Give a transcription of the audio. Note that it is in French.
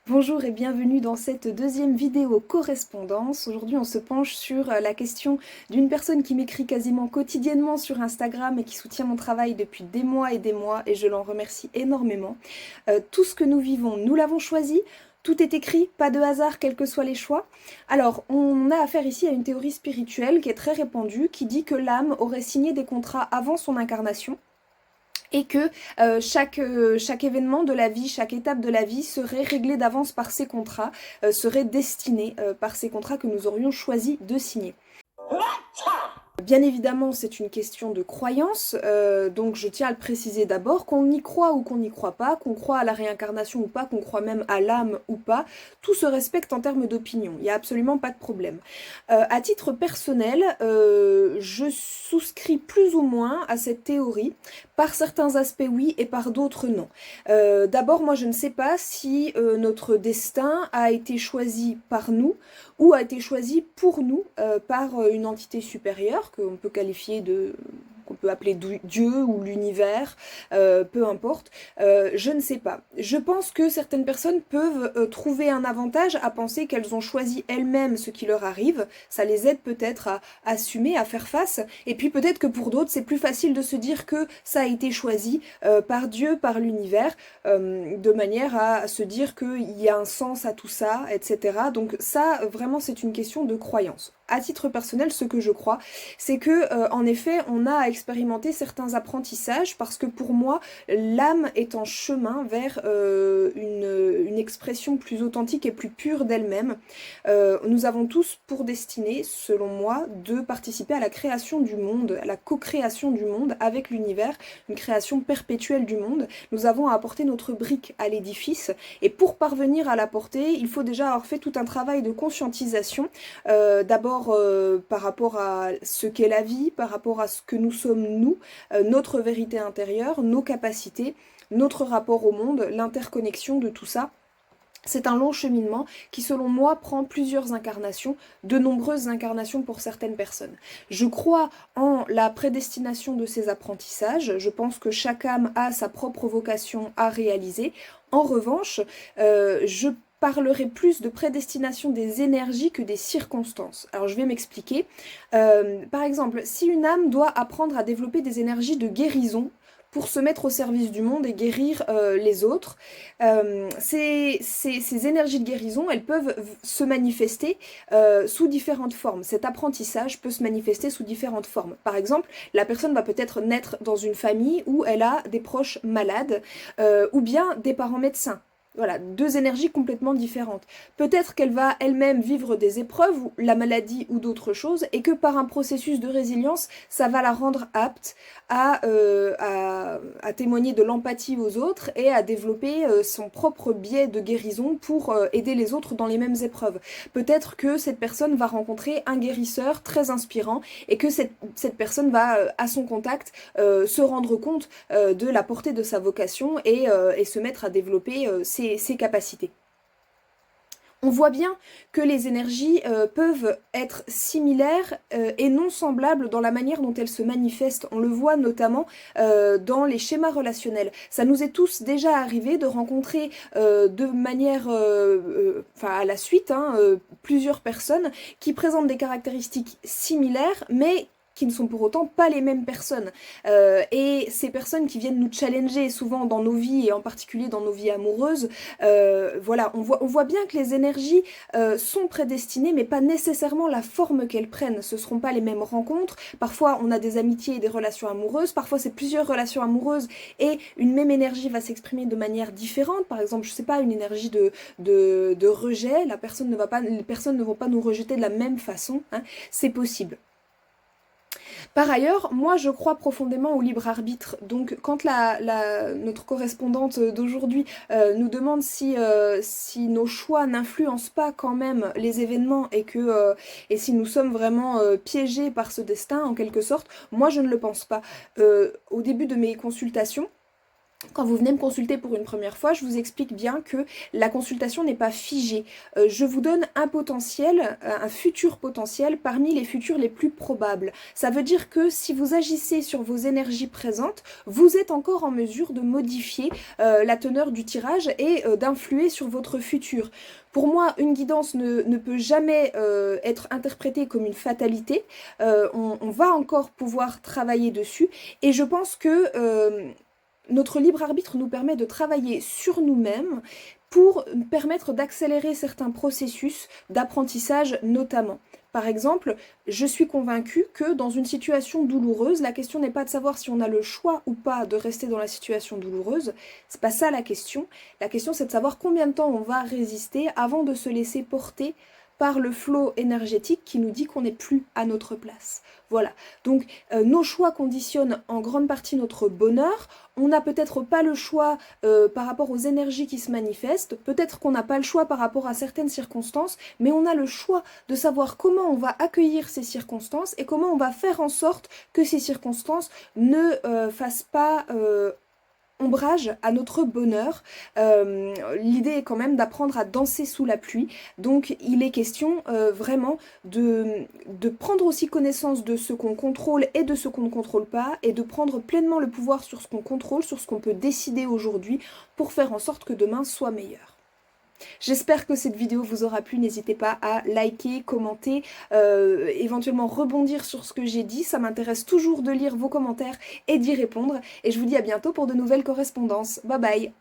Bonjour et bienvenue dans cette deuxième vidéo correspondance. Aujourd'hui on se penche sur la question d'une personne qui m'écrit quasiment quotidiennement sur Instagram et qui soutient mon travail depuis des mois et je l'en remercie énormément. Tout ce que nous vivons, nous l'avons choisi. Tout est écrit, pas de hasard, quels que soient les choix. Alors, on a affaire ici à une théorie spirituelle qui est très répandue, qui dit que l'âme aurait signé des contrats avant son incarnation et que chaque événement de la vie, chaque étape de la vie serait réglée d'avance par ces contrats, serait destinée par ces contrats que nous aurions choisi de signer. Bien évidemment, c'est une question de croyance, donc je tiens à le préciser d'abord, qu'on y croit ou qu'on n'y croit pas, qu'on croit à la réincarnation ou pas, qu'on croit même à l'âme ou pas, tout se respecte en termes d'opinion, il n'y a absolument pas de problème. À titre personnel, je souscris plus ou moins à cette théorie, par certains aspects oui et par d'autres non. D'abord, moi je ne sais pas si notre destin a été choisi par nous, ou a été choisi pour nous par une entité supérieure qu'on peut qualifier de qu'on peut appeler Dieu ou l'univers, peu importe, je ne sais pas. Je pense que certaines personnes peuvent trouver un avantage à penser qu'elles ont choisi elles-mêmes ce qui leur arrive, ça les aide peut-être à assumer, à faire face, et puis peut-être que pour d'autres c'est plus facile de se dire que ça a été choisi par Dieu, par l'univers, de manière à se dire qu'il y a un sens à tout ça, etc. Donc ça, vraiment, c'est une question de croyance. À titre personnel, ce que je crois, c'est que, en effet, on a à expérimenter certains apprentissages parce que pour moi, l'âme est en chemin vers une expression plus authentique et plus pure d'elle-même. Nous avons tous pour destinée, selon moi, de participer à la création du monde, à la co-création du monde avec l'univers, une création perpétuelle du monde. Nous avons à apporter notre brique à l'édifice et pour parvenir à l'apporter, il faut déjà avoir fait tout un travail de conscientisation, d'abord par rapport à ce qu'est la vie, par rapport à ce que nous sommes nous, notre vérité intérieure, nos capacités, notre rapport au monde, l'interconnexion de tout ça. C'est un long cheminement qui, selon moi, prend plusieurs incarnations, de nombreuses incarnations pour certaines personnes. Je crois en la prédestination de ces apprentissages, je pense que chaque âme a sa propre vocation à réaliser. En revanche, je parlerai plus de prédestination des énergies que des circonstances. Alors je vais m'expliquer. Par exemple, si une âme doit apprendre à développer des énergies de guérison, pour se mettre au service du monde et guérir les autres. Ces énergies de guérison, elles peuvent se manifester sous différentes formes. Cet apprentissage peut se manifester sous différentes formes. Par exemple, la personne va peut-être naître dans une famille où elle a des proches malades ou bien des parents médecins. Voilà, deux énergies complètement différentes. Peut-être qu'elle va elle-même vivre des épreuves, ou la maladie ou d'autres choses, et que par un processus de résilience, ça va la rendre apte à témoigner de l'empathie aux autres et à développer son propre biais de guérison pour aider les autres dans les mêmes épreuves. Peut-être que cette personne va rencontrer un guérisseur très inspirant et que cette personne va, à son contact, se rendre compte de la portée de sa vocation et se mettre à développer ses capacités. On voit bien que les énergies peuvent être similaires et non semblables dans la manière dont elles se manifestent. On le voit notamment dans les schémas relationnels. Ça nous est tous déjà arrivé de rencontrer de manière, à la suite, plusieurs personnes qui présentent des caractéristiques similaires, mais qui ne sont pour autant pas les mêmes personnes. Et ces personnes qui viennent nous challenger souvent dans nos vies, et en particulier dans nos vies amoureuses, voilà, on voit bien que les énergies sont prédestinées, mais pas nécessairement la forme qu'elles prennent. Ce ne seront pas les mêmes rencontres. Parfois, on a des amitiés et des relations amoureuses. Parfois, c'est plusieurs relations amoureuses et une même énergie va s'exprimer de manière différente. Par exemple, je sais pas, une énergie de rejet. Les personnes ne vont pas nous rejeter de la même façon. C'est possible. Par ailleurs, moi je crois profondément au libre arbitre. Donc quand notre correspondante d'aujourd'hui nous demande si nos choix n'influencent pas quand même les événements et si nous sommes vraiment piégés par ce destin en quelque sorte, moi je ne le pense pas. Au début de mes consultations, Quand vous venez me consulter pour une première fois, je vous explique bien que la consultation n'est pas figée. Je vous donne un potentiel, un futur potentiel parmi les futurs les plus probables. Ça veut dire que si vous agissez sur vos énergies présentes, vous êtes encore en mesure de modifier la teneur du tirage et d'influer sur votre futur. Pour moi, une guidance ne peut jamais être interprétée comme une fatalité. On va encore pouvoir travailler dessus et je pense que notre libre arbitre nous permet de travailler sur nous-mêmes pour permettre d'accélérer certains processus d'apprentissage notamment. Par exemple, je suis convaincue que dans une situation douloureuse, la question n'est pas de savoir si on a le choix ou pas de rester dans la situation douloureuse, c'est pas ça la question. La question c'est de savoir combien de temps on va résister avant de se laisser porter par le flot énergétique qui nous dit qu'on n'est plus à notre place. Voilà, donc nos choix conditionnent en grande partie notre bonheur. On n'a peut-être pas le choix par rapport aux énergies qui se manifestent, peut-être qu'on n'a pas le choix par rapport à certaines circonstances, mais on a le choix de savoir comment on va accueillir ces circonstances et comment on va faire en sorte que ces circonstances ne fassent pas ombrage à notre bonheur. L'idée est quand même d'apprendre à danser sous la pluie. Donc il est question vraiment de prendre aussi connaissance de ce qu'on contrôle et de ce qu'on ne contrôle pas, et de prendre pleinement le pouvoir sur ce qu'on contrôle, sur ce qu'on peut décider aujourd'hui pour faire en sorte que demain soit meilleur. J'espère que cette vidéo vous aura plu, n'hésitez pas à liker, commenter, éventuellement rebondir sur ce que j'ai dit, ça m'intéresse toujours de lire vos commentaires et d'y répondre, et je vous dis à bientôt pour de nouvelles correspondances. Bye bye!